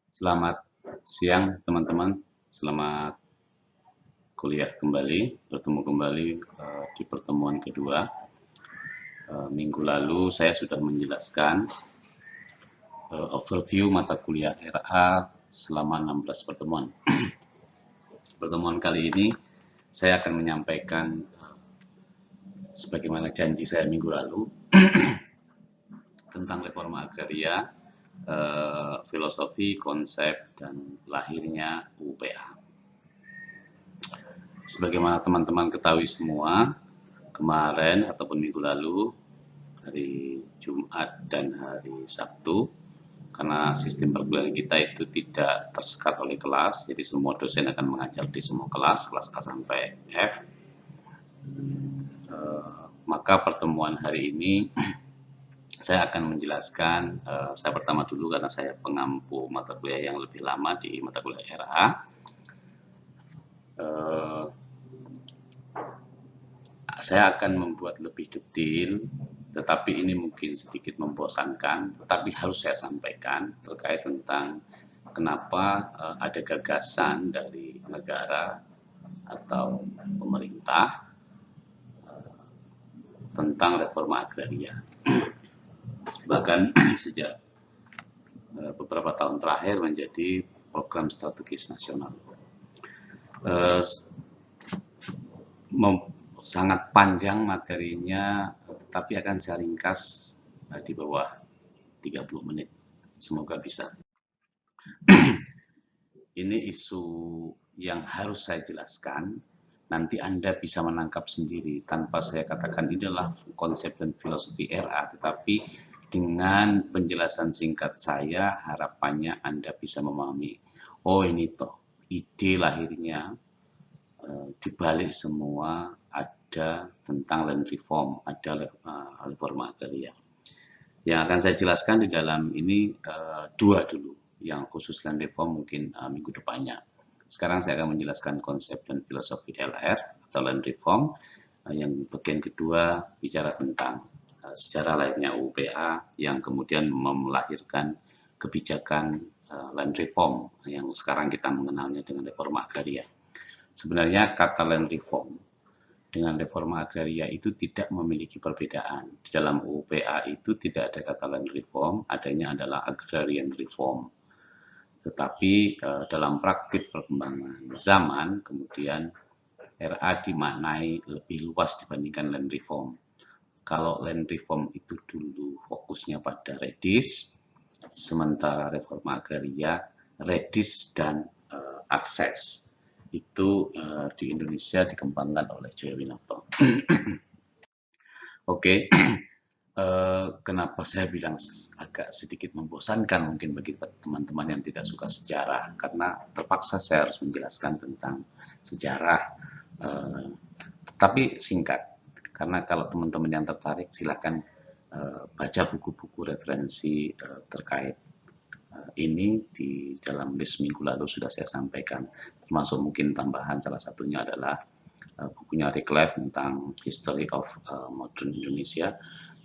Selamat siang teman-teman, selamat kuliah kembali, bertemu kembali di pertemuan kedua. Minggu lalu saya sudah menjelaskan overview mata kuliah RA selama 16 pertemuan. Pertemuan kali ini saya akan menyampaikan sebagaimana janji saya minggu lalu tentang reforma agraria, filosofi, konsep, dan lahirnya UPA. Sebagaimana teman-teman ketahui semua, kemarin ataupun minggu lalu, hari Jumat dan hari Sabtu, karena sistem perkuliahan kita itu tidak tersekat oleh kelas, jadi semua dosen akan mengajar di semua kelas, kelas A sampai F. Maka pertemuan hari ini saya akan menjelaskan, saya pertama dulu karena saya pengampu mata kuliah yang lebih lama di mata kuliah RA. Saya akan membuat lebih detail, tetapi ini mungkin sedikit membosankan, tetapi harus saya sampaikan terkait tentang kenapa ada gagasan dari negara atau pemerintah tentang reforma agraria. Bahkan sejak beberapa tahun terakhir menjadi program strategis nasional. Sangat panjang materinya, tetapi akan saya ringkas di bawah 30 menit. Semoga bisa. Ini isu yang harus saya jelaskan. Nanti Anda bisa menangkap sendiri tanpa saya katakan ini adalah konsep dan filosofi RA, tetapi dengan penjelasan singkat saya, harapannya Anda bisa memahami, oh ini toh ide lahirnya di balik semua ada tentang land reform, ada reforma agraria. Yang akan saya jelaskan di dalam ini dua dulu, yang khusus land reform mungkin minggu depannya. Sekarang saya akan menjelaskan konsep dan filosofi LR atau land reform. Yang bagian kedua bicara tentang sejarah lahirnya UPA yang kemudian melahirkan kebijakan land reform yang sekarang kita mengenalnya dengan reforma agraria. Sebenarnya kata land reform dengan reforma agraria itu tidak memiliki perbedaan. Di dalam UPA itu tidak ada kata land reform, adanya adalah agrarian reform. Tetapi dalam praktik perkembangan zaman, kemudian RA dimaknai lebih luas dibandingkan land reform. Kalau land reform itu dulu fokusnya pada redis, sementara reforma agraria redis dan akses. Itu di Indonesia dikembangkan oleh Jayawinoto. Oke, kenapa saya bilang agak sedikit membosankan mungkin bagi teman-teman yang tidak suka sejarah, karena terpaksa saya harus menjelaskan tentang sejarah, tapi singkat, karena kalau teman-teman yang tertarik silahkan baca buku-buku referensi terkait ini di dalam list minggu lalu sudah saya sampaikan, termasuk mungkin tambahan salah satunya adalah bukunya Rick Lev tentang History of Modern Indonesia.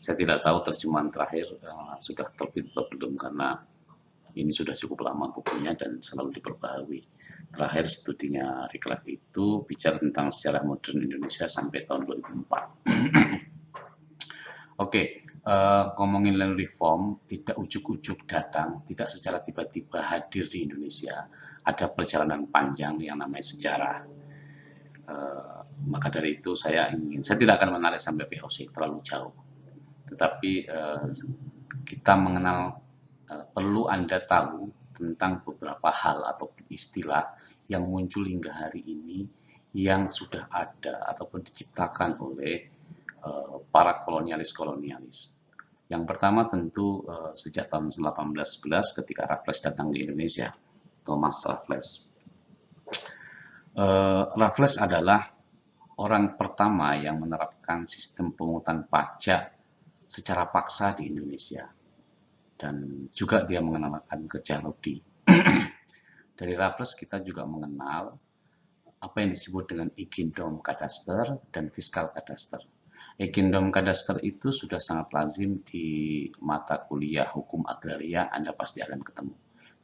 Saya tidak tahu terjemahan terakhir sudah terbit atau belum, karena ini sudah cukup lama bukunya dan selalu diperbaharui. Terakhir studinya Rick Lev itu bicara tentang sejarah modern Indonesia sampai tahun 2004. Oke, ngomongin land reform tidak ujuk-ujuk datang, tidak secara tiba-tiba hadir di Indonesia. Ada perjalanan panjang yang namanya sejarah. Maka dari itu saya tidak akan menarik sampai VOC terlalu jauh. Tetapi kita mengenal, perlu Anda tahu tentang beberapa hal atau istilah yang muncul hingga hari ini yang sudah ada ataupun diciptakan oleh para kolonialis. Yang pertama tentu sejak tahun 1811 ketika Raffles datang di Indonesia, Thomas Raffles. Raffles adalah orang pertama yang menerapkan sistem pemungutan pajak secara paksa di Indonesia. Dan juga dia mengenalkan kerja rodi. Dari Raffles kita juga mengenal apa yang disebut dengan Egendom Kadaster dan Fiskal Kadaster. Egendom Kadaster itu sudah sangat lazim di mata kuliah hukum agraria, Anda pasti akan ketemu.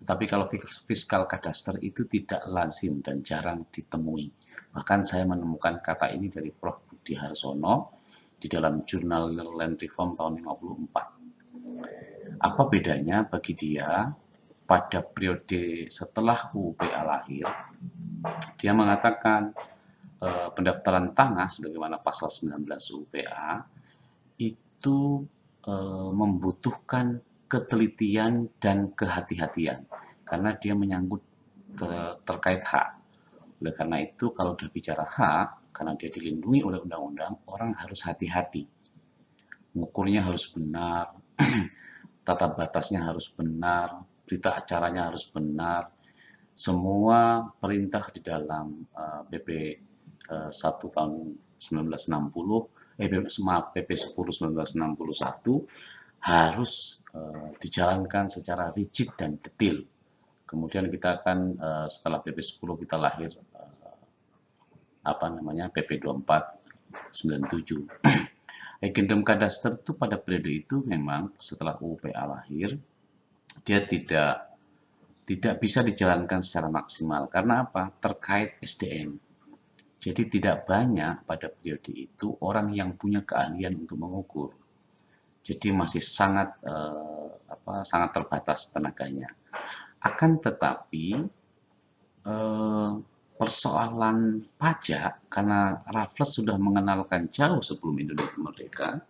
Tapi kalau fiskal kadaster itu tidak lazim dan jarang ditemui. Bahkan saya menemukan kata ini dari Prof. Budi Harsono di dalam jurnal Land Reform tahun 54. Apa bedanya bagi dia pada periode setelah UUPA lahir? Dia mengatakan pendaftaran tanah sebagaimana pasal 19 UUPA itu membutuhkan ketelitian dan kehati-hatian karena dia menyangkut terkait hak. Oleh karena itu kalau sudah bicara hak, karena dia dilindungi oleh undang-undang, orang harus hati-hati. Mengukurnya harus benar, tata batasnya harus benar, berita acaranya harus benar. Semua perintah di dalam PP 1 tahun 1960, PP 10 1961 harus dijalankan secara rigid dan detail. Kemudian kita akan setelah PP 10 kita lahir PP 24 97. Agendum kadaster itu pada periode itu memang setelah UUPA lahir dia tidak bisa dijalankan secara maksimal. Karena apa? Terkait SDM. Jadi tidak banyak pada periode itu orang yang punya keahlian untuk mengukur. Jadi masih sangat terbatas tenaganya. Akan tetapi persoalan pajak, karena Raffles sudah mengenalkan jauh sebelum Indonesia merdeka,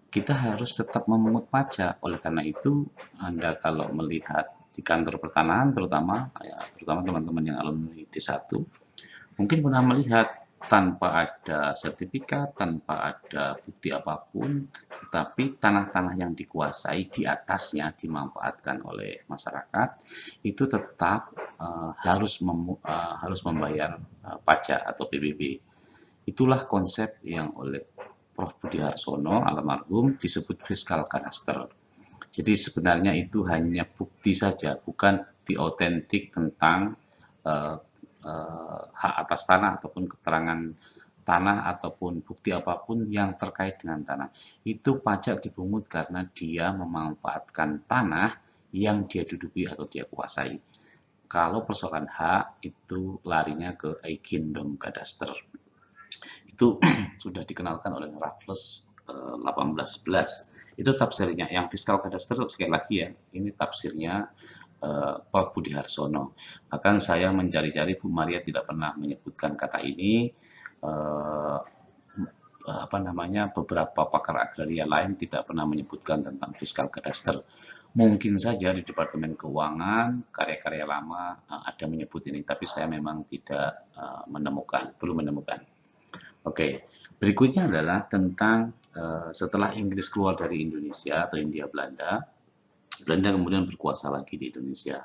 kita harus tetap memungut pajak. Oleh karena itu, Anda kalau melihat di kantor pertanahan terutama teman-teman yang alumni D1 mungkin pernah melihat tanpa ada sertifikat, tanpa ada bukti apapun, tetapi tanah-tanah yang dikuasai di atasnya dimanfaatkan oleh masyarakat itu tetap harus membayar pajak atau PBB. Itulah konsep yang oleh Prof. Budi Harsono almarhum disebut fiskal kadaster. Jadi sebenarnya itu hanya bukti saja, bukan bukti otentik tentang hak atas tanah ataupun keterangan tanah ataupun bukti apapun yang terkait dengan tanah. Itu pajak dipungut karena dia memanfaatkan tanah yang dia duduki atau dia kuasai. Kalau persoalan hak itu larinya ke agendum kadaster. Itu sudah dikenalkan oleh Raffles 1811. Itu tafsirnya. Yang fiskal kadaster sekali lagi ya, ini tafsirnya Prof. Budi Harsono. Bahkan saya mencari-cari, Bu Maria tidak pernah menyebutkan kata ini. Beberapa pakar agraria lain tidak pernah menyebutkan tentang fiskal kadaster. Mungkin saja di Departemen Keuangan karya-karya lama ada menyebut ini, tapi saya memang tidak belum menemukan. Oke, berikutnya adalah tentang setelah Inggris keluar dari Indonesia atau Hindia Belanda, Belanda kemudian berkuasa lagi di Indonesia.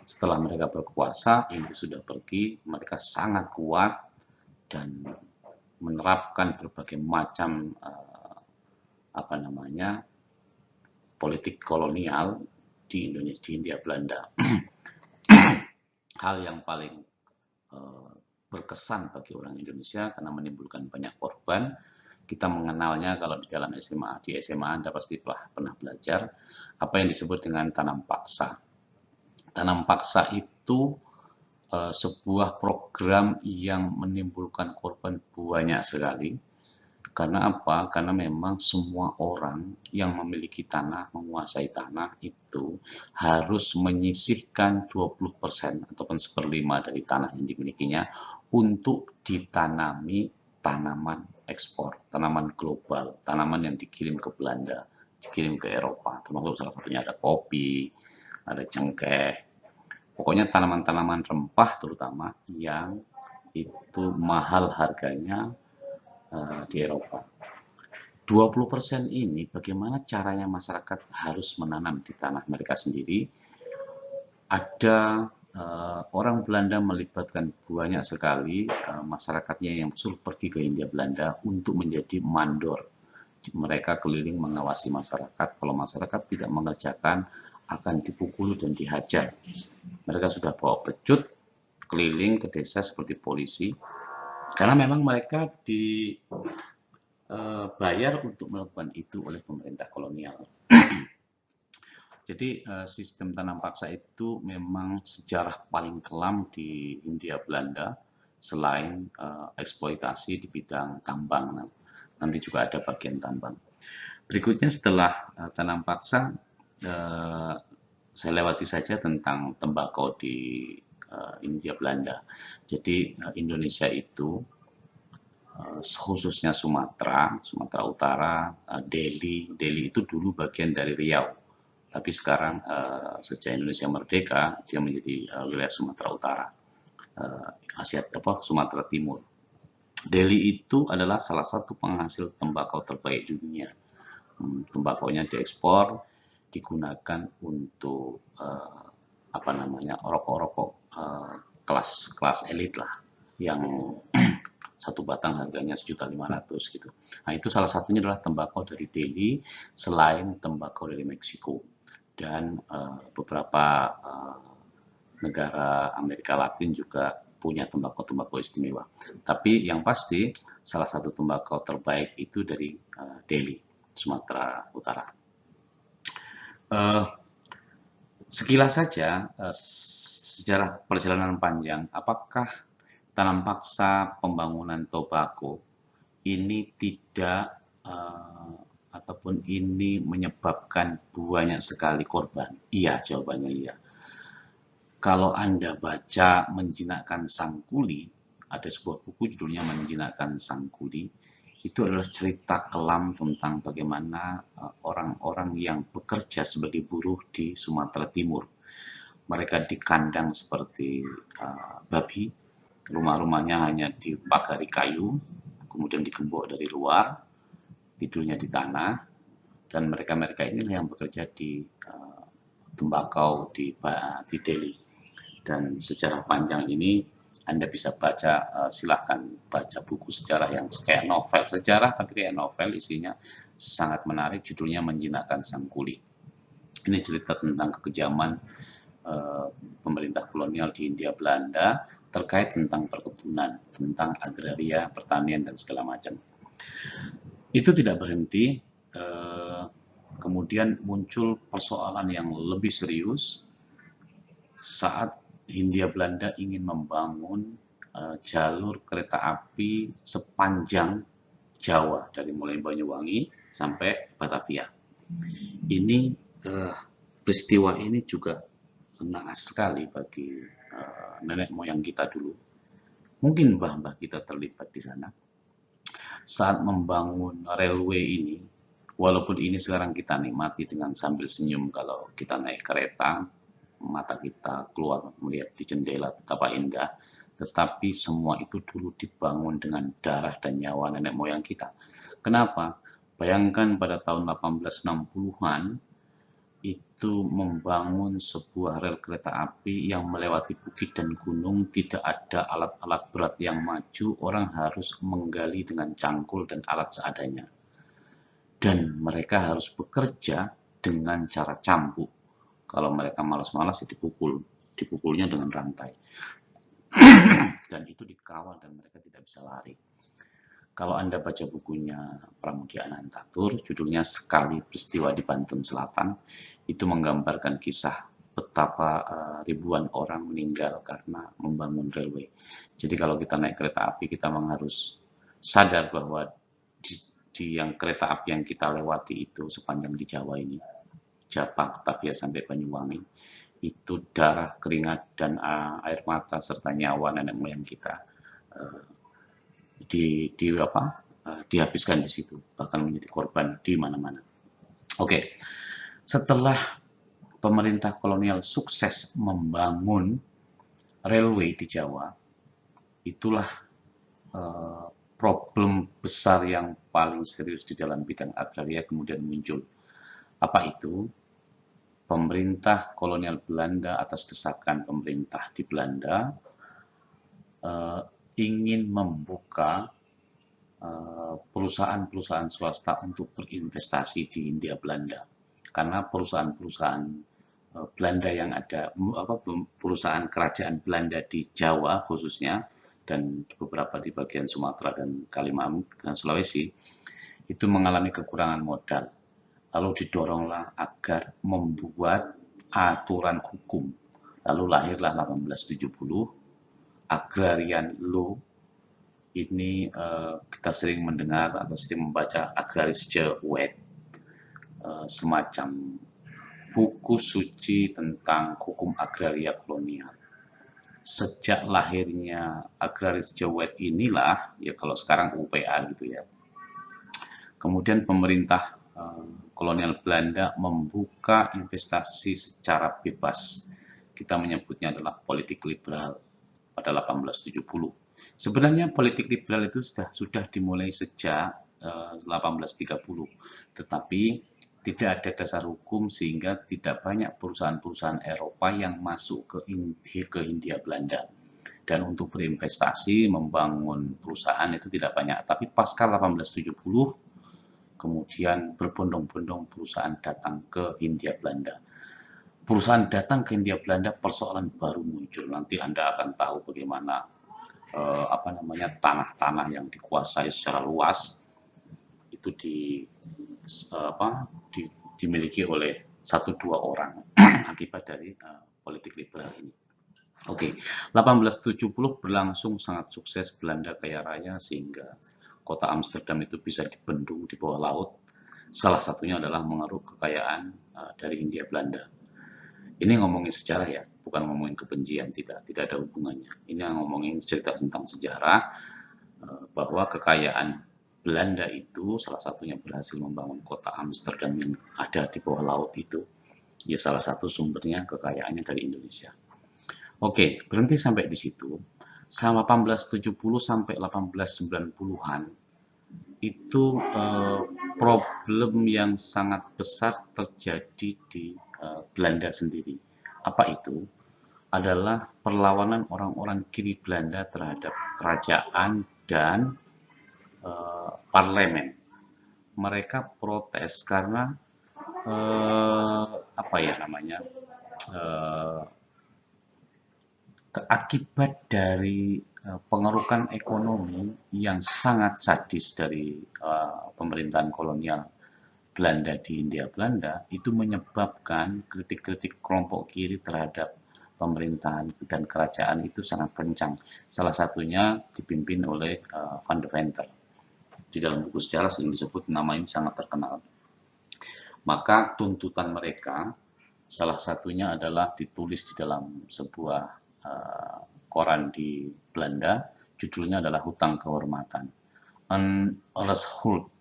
Setelah mereka berkuasa, Inggris sudah pergi, mereka sangat kuat dan menerapkan berbagai macam politik kolonial di Indonesia, di Hindia Belanda. Hal yang paling berkesan bagi orang Indonesia karena menimbulkan banyak korban. Kita mengenalnya kalau di dalam SMA, di SMA Anda pasti pernah belajar apa yang disebut dengan tanam paksa. Tanam paksa itu sebuah program yang menimbulkan korban banyak sekali. Karena apa? Karena memang semua orang yang memiliki tanah, menguasai tanah itu harus menyisihkan 20% ataupun 1/5 dari tanah yang dimilikinya untuk ditanami tanaman ekspor, tanaman global, tanaman yang dikirim ke Belanda, dikirim ke Eropa. Termasuk salah satunya ada kopi, ada cengkeh. Pokoknya tanaman-tanaman rempah terutama yang itu mahal harganya di Eropa. 20% ini bagaimana caranya masyarakat harus menanam di tanah mereka sendiri. Ada orang Belanda melibatkan banyak sekali masyarakatnya yang suruh pergi ke Hindia Belanda untuk menjadi mandor. Mereka keliling mengawasi masyarakat. Kalau masyarakat tidak mengerjakan akan dipukul dan dihajar. Mereka sudah bawa pecut keliling ke desa seperti polisi. Karena memang mereka dibayar untuk melakukan itu oleh pemerintah kolonial. Jadi sistem tanam paksa itu memang sejarah paling kelam di Hindia Belanda selain eksploitasi di bidang tambang. Nanti juga ada bagian tambang. Berikutnya setelah tanam paksa, saya lewati saja tentang tembakau di Hindia Belanda. Jadi Indonesia itu khususnya Sumatera Utara, Delhi itu dulu bagian dari Riau. Tapi sekarang sejak Indonesia merdeka, dia menjadi wilayah Sumatera Utara, Sumatera Timur. Delhi itu adalah salah satu penghasil tembakau terbaik di dunia. Tembakaunya diekspor, digunakan untuk rokok-rokok kelas elit lah, yang satu batang harganya 1.500.000 gitu. Nah, itu salah satunya adalah tembakau dari Delhi, selain tembakau dari Meksiko dan beberapa negara Amerika Latin juga punya tembakau-tembakau istimewa. Tapi yang pasti salah satu tembakau terbaik itu dari Delhi, Sumatera Utara. Sekilas saja sejarah perjalanan panjang, apakah tanam paksa pembangunan tobacco ini tidak ataupun ini menyebabkan banyak sekali korban? Iya, jawabannya iya. Kalau Anda baca Menjinakkan Sang Kuli, ada sebuah buku judulnya Menjinakkan Sang Kuli, itu adalah cerita kelam tentang bagaimana orang-orang yang bekerja sebagai buruh di Sumatera Timur. Mereka dikandang seperti babi, rumah-rumahnya hanya dipagari kayu, kemudian digembok dari luar, tidurnya di tanah, dan mereka-mereka ini yang bekerja di tembakau di Delhi. Dan sejarah panjang ini Anda bisa baca, silahkan baca buku sejarah yang kayak novel sejarah, tapi kayak novel, isinya sangat menarik, judulnya Menjinakkan Sang Kuli. Ini cerita tentang kekejaman pemerintah kolonial di Hindia Belanda terkait tentang perkebunan, tentang agraria, pertanian, dan segala macam. Itu tidak berhenti, kemudian muncul persoalan yang lebih serius saat Hindia Belanda ingin membangun jalur kereta api sepanjang Jawa, dari mulai Banyuwangi sampai Batavia. Ini peristiwa ini juga naas sekali bagi nenek moyang kita dulu. Mungkin mbah-mbah kita terlibat di sana. Saat membangun railway ini, walaupun ini sekarang kita nikmati dengan sambil senyum kalau kita naik kereta, mata kita keluar melihat di jendela betapa indah, tetapi semua itu dulu dibangun dengan darah dan nyawa nenek moyang kita. Kenapa? Bayangkan pada tahun 1860-an itu membangun sebuah rel kereta api yang melewati bukit dan gunung, tidak ada alat-alat berat yang maju, orang harus menggali dengan cangkul dan alat seadanya. Dan mereka harus bekerja dengan cara cambuk. Kalau mereka malas-malas, ya dipukulnya dengan rantai. Dan itu dikawal dan mereka tidak bisa lari. Kalau Anda baca bukunya Pramudia Anantatur, judulnya Sekali Peristiwa di Banten Selatan, itu menggambarkan kisah betapa ribuan orang meninggal karena membangun railway. Jadi kalau kita naik kereta api, kita memang harus sadar bahwa di yang kereta api yang kita lewati itu sepanjang di Jawa ini, Batavia sampai Banyuwangi, itu darah, keringat, dan air mata serta nyawa nenek moyang kita dihabiskan di situ, bahkan menjadi korban di mana-mana. Oke, setelah pemerintah kolonial sukses membangun railway di Jawa, itulah problem besar yang paling serius di dalam bidang agraria kemudian muncul. Apa itu? Pemerintah kolonial Belanda atas desakan pemerintah di Belanda ingin membuka perusahaan-perusahaan swasta untuk berinvestasi di Hindia Belanda, karena perusahaan-perusahaan Belanda yang ada, perusahaan kerajaan Belanda di Jawa khususnya, dan beberapa di bagian Sumatera dan Kalimantan dan Sulawesi, itu mengalami kekurangan modal. lalu didoronglah agar membuat aturan hukum. Lalu lahirlah 1870 Agrarian Law. Ini kita sering mendengar atau sering membaca Agrarische Wet, semacam buku suci tentang hukum agraria kolonial. Sejak lahirnya Agrarische Wet inilah, ya kalau sekarang UPA gitu ya, kemudian pemerintah kolonial Belanda membuka investasi secara bebas. Kita menyebutnya adalah politik liberal pada 1870. Sebenarnya politik liberal itu sudah dimulai sejak 1830, tetapi tidak ada dasar hukum sehingga tidak banyak perusahaan-perusahaan Eropa yang masuk ke Hindia Belanda. Dan untuk berinvestasi, membangun perusahaan itu tidak banyak. Tapi pasca 1870, kemudian berbondong-bondong perusahaan datang ke Hindia Belanda. Perusahaan datang ke Hindia Belanda, persoalan baru muncul. Nanti Anda akan tahu bagaimana tanah-tanah yang dikuasai secara luas itu dimiliki oleh 1-2 orang akibat dari politik liberal ini. Oke, 1870 berlangsung sangat sukses, Belanda kaya raya sehingga kota Amsterdam itu bisa dibendung di bawah laut. Salah satunya adalah mengeruk kekayaan dari Hindia Belanda. Ini ngomongin sejarah ya, bukan ngomongin kebencian, tidak ada hubungannya. Ini ngomongin cerita tentang sejarah, bahwa kekayaan Belanda itu salah satunya berhasil membangun kota Amsterdam yang ada di bawah laut itu. Ya salah satu sumbernya kekayaannya dari Indonesia. Oke, berhenti sampai di situ. Sama 1870 sampai 1890-an itu problem yang sangat besar terjadi di Belanda sendiri. Apa itu? Adalah perlawanan orang-orang kiri Belanda terhadap kerajaan dan parlemen. Mereka protes karena akibat dari pengerukan ekonomi yang sangat sadis dari pemerintahan kolonial Belanda di Hindia Belanda, itu menyebabkan kritik-kritik kelompok kiri terhadap pemerintahan dan kerajaan itu sangat kencang. Salah satunya dipimpin oleh Van de Venter. Di dalam buku sejarah sering disebut, nama ini sangat terkenal. Maka tuntutan mereka salah satunya adalah ditulis di dalam sebuah koran di Belanda, judulnya adalah Hutang Kehormatan. Unrechtshuld,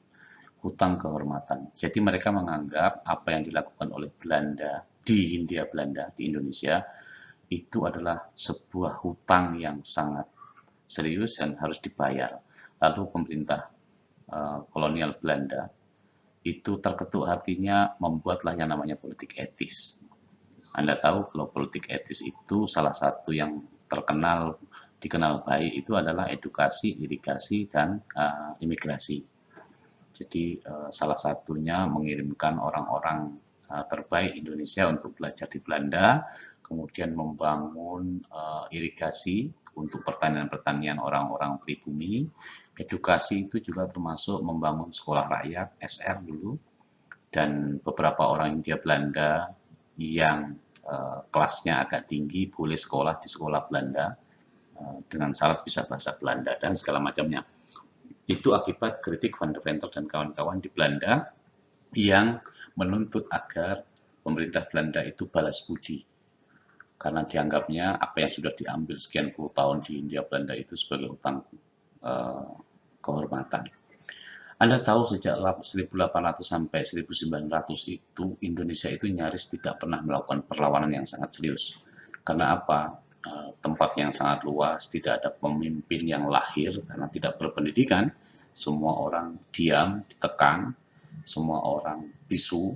hutang kehormatan. Jadi mereka menganggap apa yang dilakukan oleh Belanda di Hindia Belanda, di Indonesia, itu adalah sebuah hutang yang sangat serius dan harus dibayar. Lalu pemerintah kolonial Belanda itu terketuk hatinya membuatlah yang namanya politik etis. Anda tahu kalau politik etis itu salah satu yang dikenal baik itu adalah edukasi, irigasi, dan imigrasi. Jadi salah satunya mengirimkan orang-orang terbaik Indonesia untuk belajar di Belanda, kemudian membangun irigasi untuk pertanian-pertanian orang-orang pribumi. Edukasi itu juga termasuk membangun sekolah rakyat, SR dulu, dan beberapa orang Hindia Belanda yang kelasnya agak tinggi boleh sekolah di sekolah Belanda dengan syarat bisa bahasa Belanda dan segala macamnya. Itu akibat kritik Van de Venter dan kawan-kawan di Belanda yang menuntut agar pemerintah Belanda itu balas budi. Karena dianggapnya apa yang sudah diambil sekian puluh tahun di Hindia Belanda itu sebagai hutang kehormatan. Anda tahu sejak 1800 sampai 1900 itu Indonesia itu nyaris tidak pernah melakukan perlawanan yang sangat serius. Karena apa? Tempat yang sangat luas, tidak ada pemimpin yang lahir karena tidak berpendidikan, semua orang diam, ditekan, semua orang bisu.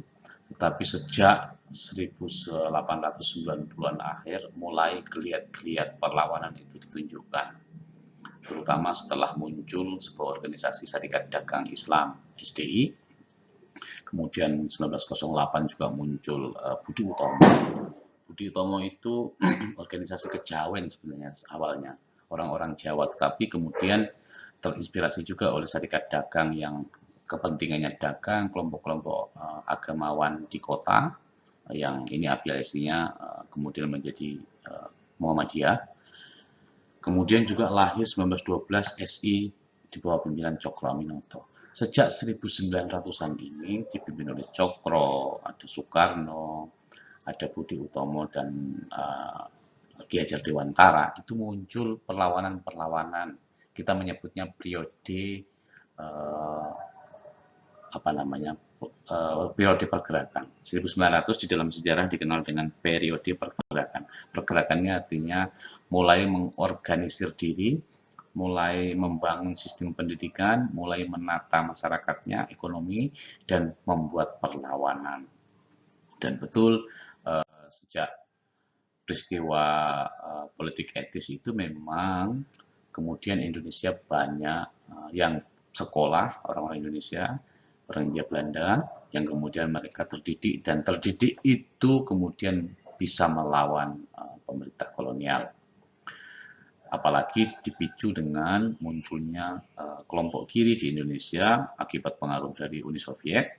Tetapi sejak 1890-an akhir mulai geliat-geliat perlawanan itu ditunjukkan, terutama setelah muncul sebuah organisasi Serikat Dagang Islam SDI. Kemudian 1908 juga muncul Budi Utomo. Budi Utomo itu organisasi kejawen sebenarnya awalnya, orang-orang Jawa, tetapi kemudian terinspirasi juga oleh Serikat Dagang yang kepentingannya dagang, kelompok-kelompok agamawan di kota yang ini afiliasinya kemudian menjadi Muhammadiyah. Kemudian juga lahir 1912 SI di bawah pimpinan Cokro Aminoto. Sejak 1900-an ini dipimpin oleh Cokro, ada Soekarno, ada Budi Utomo dan Ki Hajar Dewantara, itu muncul perlawanan-perlawanan. Kita menyebutnya periode periode pergerakan. 1900 di dalam sejarah dikenal dengan periode pergerakan. Pergerakannya artinya mulai mengorganisir diri, mulai membangun sistem pendidikan, mulai menata masyarakatnya, ekonomi, dan membuat perlawanan. Dan betul sejak peristiwa politik etis itu memang kemudian Indonesia banyak yang sekolah, orang-orang Indonesia, orang India Belanda, yang kemudian mereka terdidik, dan terdidik itu kemudian bisa melawan pemerintah kolonial. Apalagi dipicu dengan munculnya kelompok kiri di Indonesia akibat pengaruh dari Uni Soviet,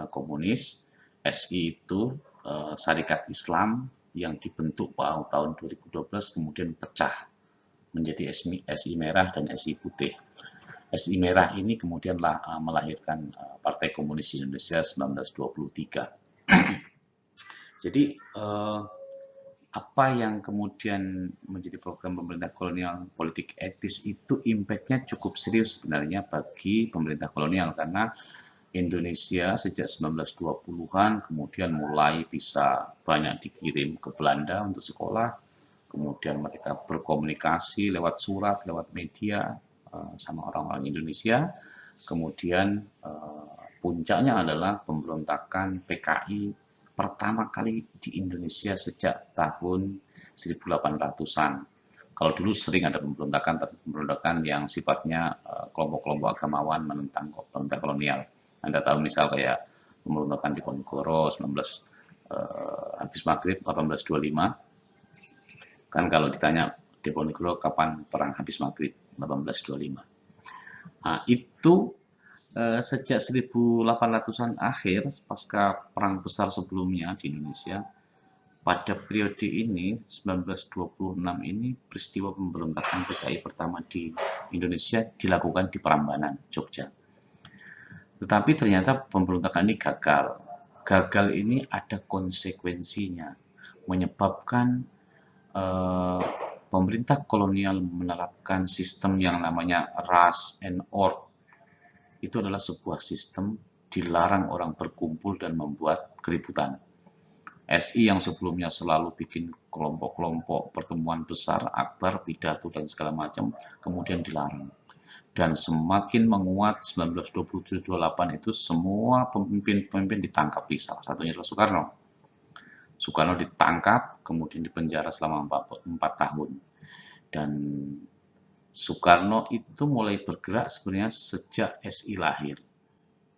komunis, SI itu Syarikat Islam yang dibentuk pada tahun 2012 kemudian pecah menjadi SI Merah dan SI Putih. SI Merah ini kemudian melahirkan Partai Komunis Indonesia 1923. Jadi apa yang kemudian menjadi program pemerintah kolonial politik etis itu impact-nya cukup serius sebenarnya bagi pemerintah kolonial, karena Indonesia sejak 1920-an kemudian mulai bisa banyak dikirim ke Belanda untuk sekolah, kemudian mereka berkomunikasi lewat surat, lewat media sama orang-orang Indonesia, kemudian puncaknya adalah pemberontakan PKI pertama kali di Indonesia sejak tahun 1800-an. Kalau dulu sering ada pemberontakan yang sifatnya kelompok-kelompok agamawan menentang pemerintah kolonial. Anda tahu misal kayak pemberontakan di Ponorogo habis maghrib 1825. Kan kalau ditanya di Ponorogo kapan perang habis maghrib 1825. Nah, itu sejak 1800-an akhir, pasca perang besar sebelumnya di Indonesia, pada periode ini, 1926 ini, peristiwa pemberontakan PKI pertama di Indonesia dilakukan di Prambanan, Jogja. Tetapi ternyata pemberontakan ini gagal. Gagal ini ada konsekuensinya, menyebabkan pemerintah kolonial menerapkan sistem yang namanya Ras and Ord. Itu adalah sebuah sistem dilarang orang berkumpul dan membuat keributan. SI yang sebelumnya selalu bikin kelompok-kelompok pertemuan besar, akbar, pidato, dan segala macam, kemudian dilarang. Dan semakin menguat 1927-28 itu semua pemimpin-pemimpin ditangkap, salah satunya adalah Soekarno. Soekarno ditangkap, kemudian dipenjara selama 4 tahun. Dan Soekarno itu mulai bergerak sebenarnya sejak SI lahir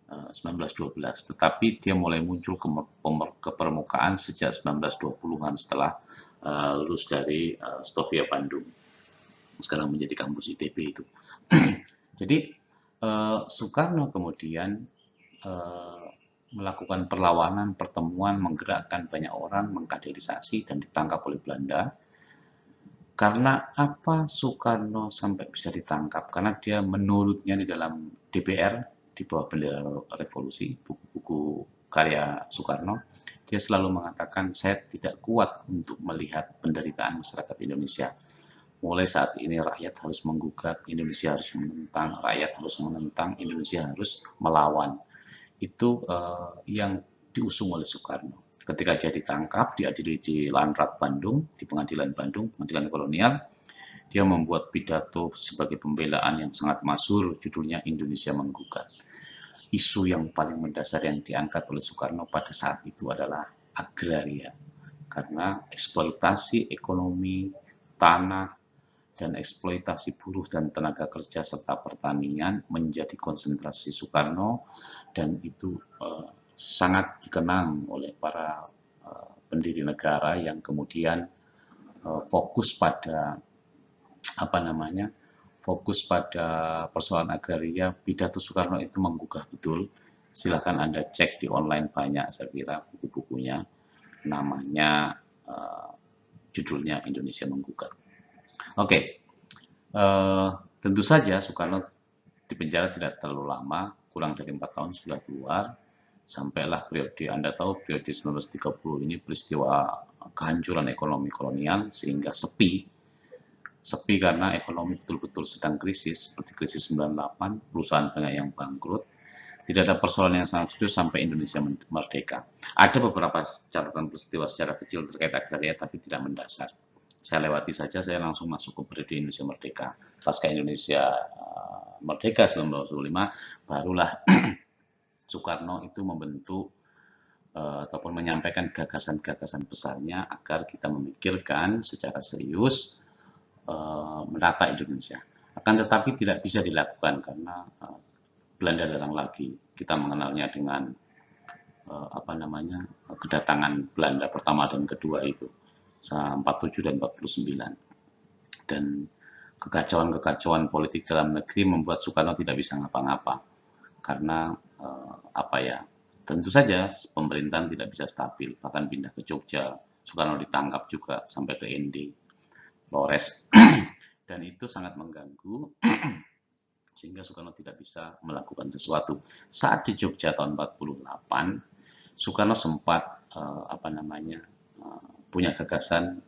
1912, tetapi dia mulai muncul ke permukaan sejak 1920-an setelah lulus dari Stovia Bandung, sekarang menjadi kampus ITB itu. Jadi Soekarno kemudian melakukan perlawanan, pertemuan, menggerakkan banyak orang, mengkaderisasi dan ditangkap oleh Belanda. Karena apa Soekarno sampai bisa ditangkap? Karena dia menurutnya di dalam DPR, di bawah bendera revolusi, buku-buku karya Soekarno, dia selalu mengatakan, saya tidak kuat untuk melihat penderitaan masyarakat Indonesia. Mulai saat ini rakyat harus menggugat, Indonesia harus menentang, rakyat harus menentang, Indonesia harus melawan. Itu yang diusung oleh Soekarno. Ketika dia ditangkap, diadili di Lanrat Bandung, di pengadilan Bandung, pengadilan kolonial, dia membuat pidato sebagai pembelaan yang sangat masyhur, judulnya Indonesia Menggugat. Isu yang paling mendasar yang diangkat oleh Soekarno pada saat itu adalah agraria, karena eksploitasi ekonomi, tanah, dan eksploitasi buruh dan tenaga kerja serta pertanian menjadi konsentrasi Soekarno, dan itu sangat dikenang oleh para pendiri negara yang kemudian fokus pada fokus pada persoalan agraria, pidato Soekarno itu menggugah betul. Silakan Anda cek di online banyak, saya kira buku-bukunya, namanya judulnya Indonesia Menggugat. Oke, tentu saja Soekarno di penjara tidak terlalu lama, kurang dari 4 tahun sudah keluar, sampailah periode, Anda tahu periode 1930 ini peristiwa kehancuran ekonomi kolonial sehingga sepi karena ekonomi betul-betul sedang krisis, seperti krisis 98, perusahaan banyak yang bangkrut, tidak ada persoalan yang sangat serius sampai Indonesia merdeka. Ada beberapa catatan peristiwa secara kecil terkait agraria, tapi tidak mendasar. Saya lewati saja, saya langsung masuk ke periode Indonesia merdeka. Pasca Indonesia merdeka 1945, barulah Soekarno itu membentuk ataupun menyampaikan gagasan-gagasan besarnya agar kita memikirkan secara serius menata Indonesia. Akan tetapi tidak bisa dilakukan karena Belanda datang lagi. Kita mengenalnya dengan kedatangan Belanda pertama dan kedua itu 47 dan 49. Dan kekacauan-kekacauan politik dalam negeri membuat Soekarno tidak bisa ngapa-ngapa karena tentu saja pemerintahan tidak bisa stabil, bahkan pindah ke Jogja. Soekarno ditangkap juga sampai ke ND, Flores, dan itu sangat mengganggu sehingga Soekarno tidak bisa melakukan sesuatu. Saat di Jogja tahun 48, Soekarno sempat punya gagasan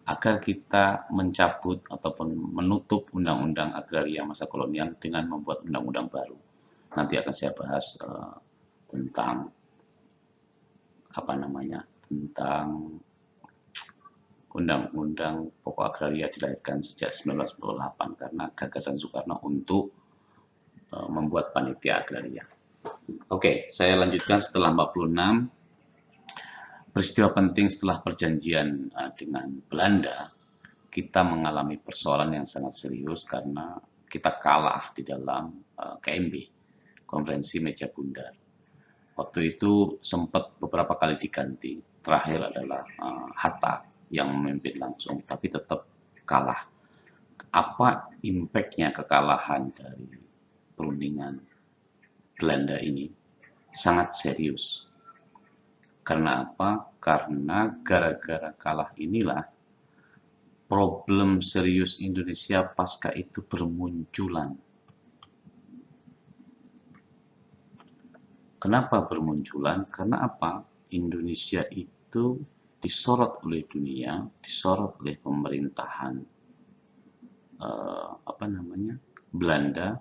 agar kita mencabut ataupun menutup undang-undang agraria masa kolonial dengan membuat undang-undang baru. Nanti akan saya bahas tentang tentang Undang-Undang Pokok Agraria dilahirkan sejak 1948 karena gagasan Soekarno untuk membuat panitia agraria. Oke, saya lanjutkan setelah 46. Peristiwa penting setelah perjanjian dengan Belanda, kita mengalami persoalan yang sangat serius karena kita kalah di dalam KMB, Konferensi Meja Bundar. Waktu itu sempat beberapa kali diganti. Terakhir adalah Hatta yang memimpin langsung, tapi tetap kalah. Apa impact-nya kekalahan dari perundingan Belanda ini? Sangat serius. Karena apa? Karena gara-gara kalah inilah problem serius Indonesia pasca itu bermunculan. Kenapa bermunculan? Karena apa? Indonesia itu disorot oleh dunia, disorot oleh pemerintahan Belanda,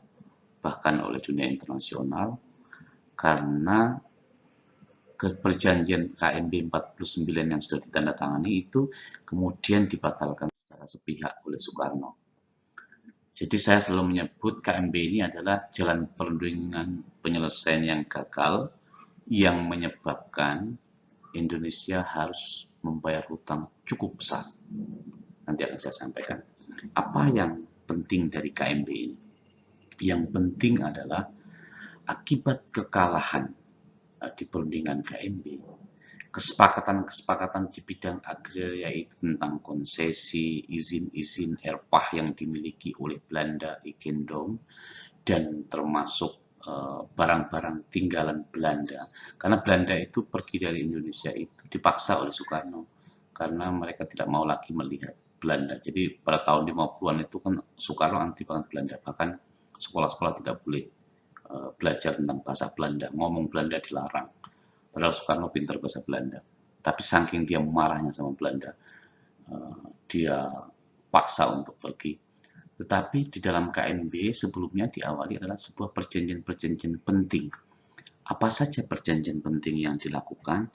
bahkan oleh dunia internasional, karena perjanjian KMB 49 yang sudah ditandatangani itu kemudian dibatalkan secara sepihak oleh Soekarno. Jadi saya selalu menyebut KMB ini adalah jalan perundingan penyelesaian yang gagal yang menyebabkan Indonesia harus membayar hutang cukup besar. Nanti akan saya sampaikan. Apa yang penting dari KMB ini? Yang penting adalah akibat kekalahan di perundingan KMB, kesepakatan-kesepakatan di bidang agraria itu tentang konsesi, izin-izin erpah yang dimiliki oleh Belanda, Ikendom, dan termasuk barang-barang tinggalan Belanda. Karena Belanda itu pergi dari Indonesia itu dipaksa oleh Soekarno, karena mereka tidak mau lagi melihat Belanda. Jadi pada tahun 50-an itu kan Soekarno anti banget Belanda, bahkan sekolah-sekolah tidak boleh belajar tentang bahasa Belanda, ngomong Belanda dilarang. Padahal Soekarno pintar bahasa Belanda. Tapi saking dia marahnya sama Belanda, dia paksa untuk pergi. Tetapi di dalam KMB sebelumnya diawali adalah sebuah perjanjian-perjanjian penting. Apa saja perjanjian penting yang dilakukan?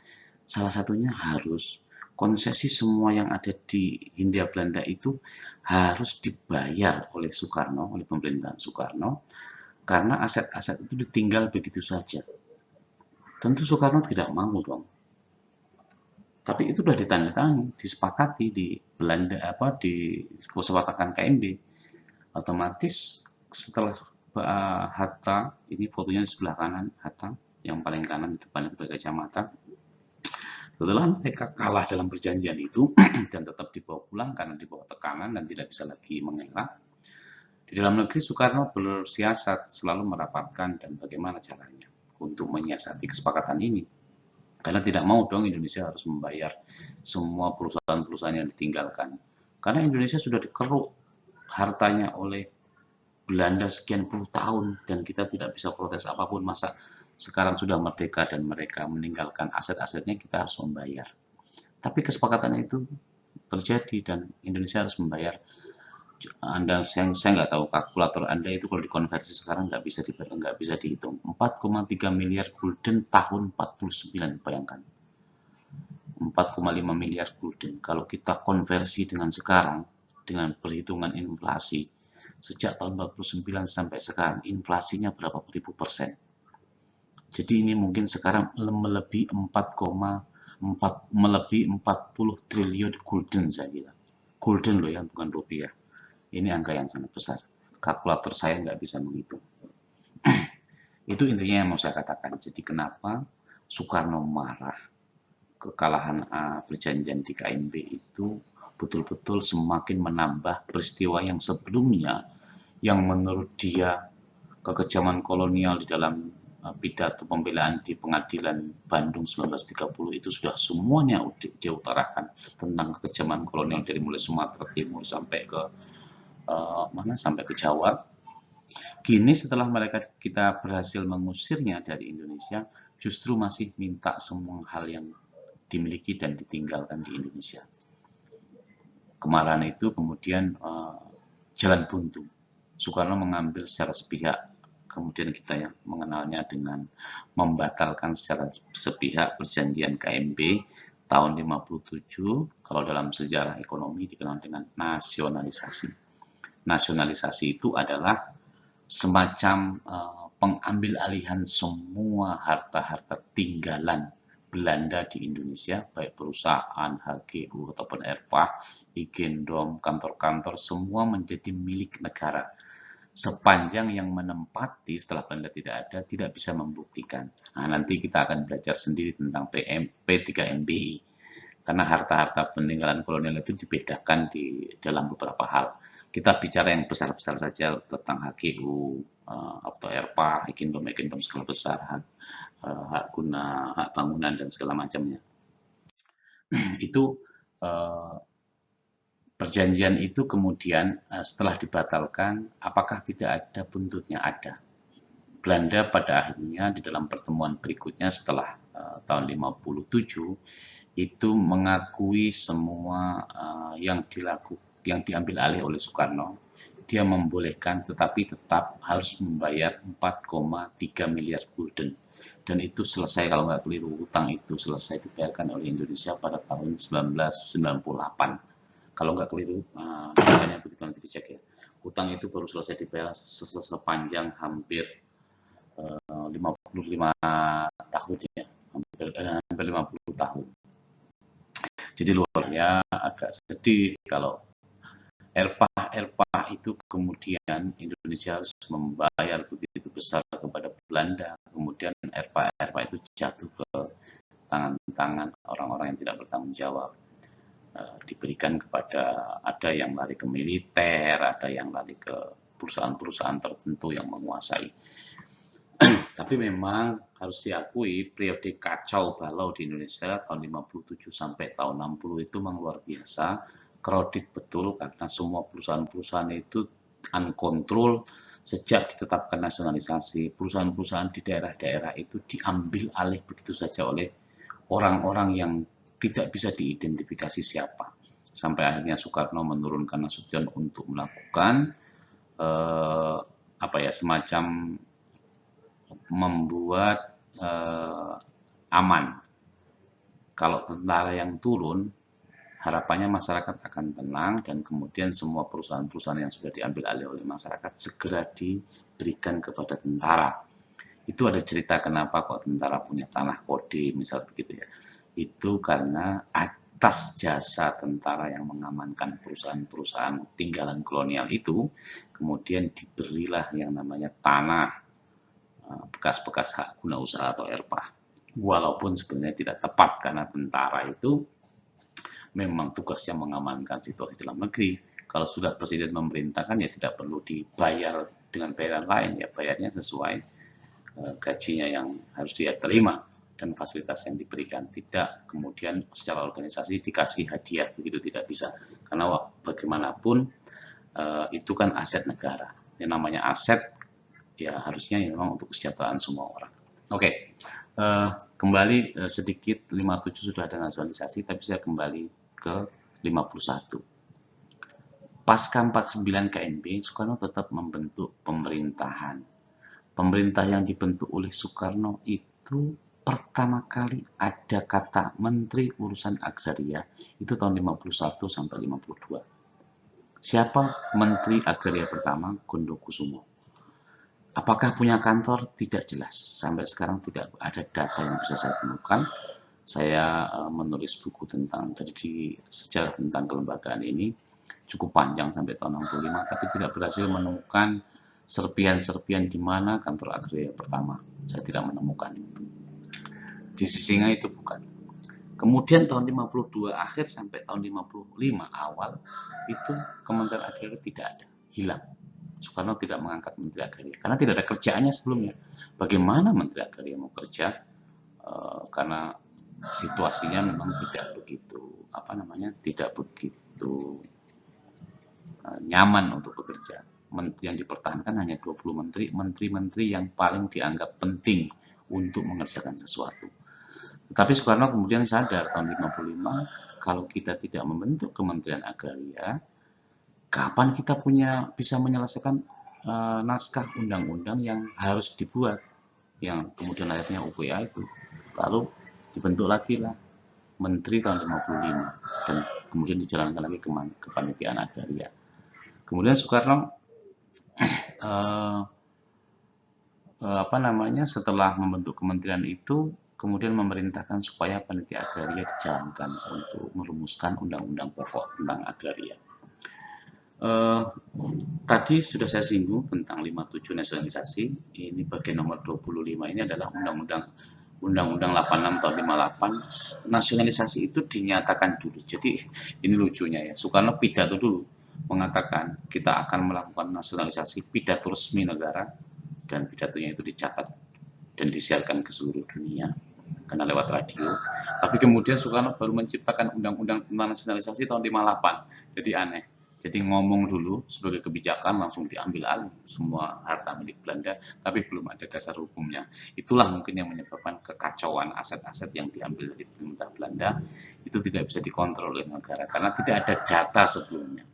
Salah satunya harus konsesi semua yang ada di Hindia Belanda itu harus dibayar oleh Soekarno, oleh pemerintahan Soekarno, karena aset-aset itu ditinggal begitu saja. Tentu Soekarno tidak mau dong. Tapi itu sudah ditandatangani, disepakati di Belanda di kesepakatan KMB. Otomatis setelah Hatta, ini fotonya di sebelah kanan Hatta, yang paling kanan di depan itu pakai kacamata. Setelah mereka kalah dalam perjanjian itu dan tetap dibawa pulang karena dibawa tekanan dan tidak bisa lagi mengelak, Di dalam negeri Soekarno bersiasat selalu merapatkan dan bagaimana caranya untuk menyiasati kesepakatan ini. Karena tidak mau dong Indonesia harus membayar semua perusahaan-perusahaan yang ditinggalkan. Karena Indonesia sudah dikeruk hartanya oleh Belanda sekian puluh tahun dan kita tidak bisa protes apapun. Masa sekarang sudah merdeka dan mereka meninggalkan aset-asetnya, kita harus membayar. Tapi kesepakatan itu terjadi dan Indonesia harus membayar. Saya nggak tahu kalkulator Anda itu kalau dikonversi sekarang nggak bisa dihitung. 4,3 miliar gulden tahun 49, bayangkan. 4,5 miliar gulden. Kalau kita konversi dengan sekarang, dengan perhitungan inflasi, sejak tahun 49 sampai sekarang, inflasinya berapa ribu persen. Jadi ini mungkin sekarang melebihi 40 triliun gulden saya kira. Gulden loh ya, bukan rupiah. Ini angka yang sangat besar. Kalkulator saya nggak bisa menghitung. Itu intinya yang mau saya katakan. Jadi kenapa Soekarno marah, kekalahan perjanjian di KMB itu betul-betul semakin menambah peristiwa yang sebelumnya, yang menurut dia kekejaman kolonial di dalam pidato pembelaan di pengadilan Bandung 1930 itu sudah semuanya diutarakan tentang kekejaman kolonial dari mulai Sumatera Timur sampai ke sampai ke Jawa. Kini setelah kita berhasil mengusirnya dari Indonesia, justru masih minta semua hal yang dimiliki dan ditinggalkan di Indonesia. Kemarahan itu kemudian jalan buntu. Soekarno mengambil secara sepihak, kemudian kita yang mengenalnya dengan membatalkan secara sepihak perjanjian KMB tahun 57, kalau dalam sejarah ekonomi dikenal dengan nasionalisasi. Nasionalisasi itu adalah semacam pengambil alihan semua harta-harta tinggalan Belanda di Indonesia, baik perusahaan, HGU, ataupun ERPA, Igendom, kantor-kantor, semua menjadi milik negara. Sepanjang yang menempati setelah Belanda tidak ada, tidak bisa membuktikan. Nah, nanti kita akan belajar sendiri tentang P3MBI. Karena harta-harta peninggalan kolonial itu dibedakan di dalam beberapa hal. Kita bicara yang besar-besar saja tentang HGU atau ERPA, Igendom skala besar, hak guna, hak bangunan dan segala macamnya. Itu perjanjian itu kemudian setelah dibatalkan, apakah tidak ada buntutnya? Ada. Belanda pada akhirnya di dalam pertemuan berikutnya setelah tahun 57 itu mengakui semua yang diambil alih oleh Soekarno. Dia membolehkan tetapi tetap harus membayar 4,3 miliar gulden. Dan itu selesai, kalau nggak keliru, hutang itu selesai dibayarkan oleh Indonesia pada tahun 1998. Kalau nggak keliru, makanya begitu, nanti dicek ya. Hutang itu baru selesai dibayar sepanjang hampir 55 tahun ya, hampir 50 tahun. Jadi luar ya, agak sedih kalau ERPA itu kemudian Indonesia harus membayar begitu besar kepada Belanda, kemudian ERPA itu jatuh ke tangan-tangan orang-orang yang tidak bertanggung jawab. Diberikan kepada, ada yang lari ke militer, ada yang lari ke perusahaan-perusahaan tertentu yang menguasai. Tapi memang harus diakui periode kacau balau di Indonesia tahun 57 sampai tahun 60 itu memang luar biasa, crowded betul, karena semua perusahaan-perusahaan itu uncontrol. Sejak ditetapkan nasionalisasi, perusahaan-perusahaan di daerah-daerah itu diambil alih begitu saja oleh orang-orang yang tidak bisa diidentifikasi siapa. Sampai akhirnya Soekarno menurunkan Nasution untuk melakukan semacam membuat aman. Kalau tentara yang turun, harapannya masyarakat akan tenang dan kemudian semua perusahaan-perusahaan yang sudah diambil alih oleh masyarakat segera diberikan kepada tentara. Itu ada cerita kenapa kok tentara punya tanah kode, misal begitu ya. Itu karena atas jasa tentara yang mengamankan perusahaan-perusahaan tinggalan kolonial itu, kemudian diberilah yang namanya tanah bekas-bekas hak guna usaha atau ERPA. Walaupun sebenarnya tidak tepat karena tentara itu memang tugasnya mengamankan situasi dalam negeri. Kalau sudah presiden memerintahkan ya tidak perlu dibayar dengan bayaran lain, ya bayarnya sesuai gajinya yang harus dia terima dan fasilitas yang diberikan. Tidak kemudian secara organisasi dikasih hadiah, begitu tidak bisa. Karena bagaimanapun itu kan aset negara. Yang namanya aset ya harusnya memang untuk kesejahteraan semua orang. Oke, kembali sedikit 57 sudah ada nasionalisasi, tapi saya kembali ke 51. Pasca 49 KNB, Soekarno tetap membentuk pemerintahan. Pemerintah yang dibentuk oleh Soekarno itu pertama kali ada kata Menteri Urusan Agraria, itu tahun 51 sampai 52. Siapa Menteri Agraria pertama? Gondokusumo. Apakah punya kantor? Tidak jelas. Sampai sekarang tidak ada data yang bisa saya temukan. Saya menulis buku tentang dari sejarah tentang kelembagaan ini cukup panjang sampai tahun 65, tapi tidak berhasil menemukan serpian-serpian di mana kantor agraria pertama. Saya tidak menemukan. Di Sisinga itu bukan. Kemudian tahun 52 akhir sampai tahun 55 awal itu Kementerian Agraria tidak ada, hilang. Soekarno tidak mengangkat Menteri Agraria karena tidak ada kerjaannya sebelumnya. Bagaimana Menteri Agraria mau kerja? Karena situasinya memang tidak begitu nyaman untuk bekerja. Yang dipertahankan hanya 20 menteri yang paling dianggap penting untuk mengerjakan sesuatu. Tetapi Soekarno kemudian sadar tahun 55 kalau kita tidak membentuk Kementerian Agraria, kapan kita bisa menyelesaikan naskah undang-undang yang harus dibuat, yang kemudian akhirnya UPA itu. Lalu dibentuk lagi lah Menteri tahun 55 dan kemudian dijalankan lagi ke Panitiaan Agraria. Kemudian Soekarno setelah membentuk kementerian itu kemudian memerintahkan supaya Panitia Agraria dijalankan untuk merumuskan undang-undang pokok tentang agraria. Tadi sudah saya singgung tentang 57 nasionalisasi. Ini bagian nomor 25 ini adalah Undang-Undang 86 tahun 58. Nasionalisasi itu dinyatakan dulu. Jadi ini lucunya ya. Soekarno pidato dulu mengatakan kita akan melakukan nasionalisasi, pidato resmi negara, dan pidatonya itu dicatat dan disiarkan ke seluruh dunia karena lewat radio. Tapi kemudian Soekarno baru menciptakan undang-undang tentang nasionalisasi tahun 58. Jadi aneh. Jadi ngomong dulu sebagai kebijakan langsung diambil alih semua harta milik Belanda, tapi belum ada dasar hukumnya. Itulah mungkin yang menyebabkan kekacauan aset-aset yang diambil dari pemerintah Belanda itu tidak bisa dikontrol oleh negara karena tidak ada data sebelumnya.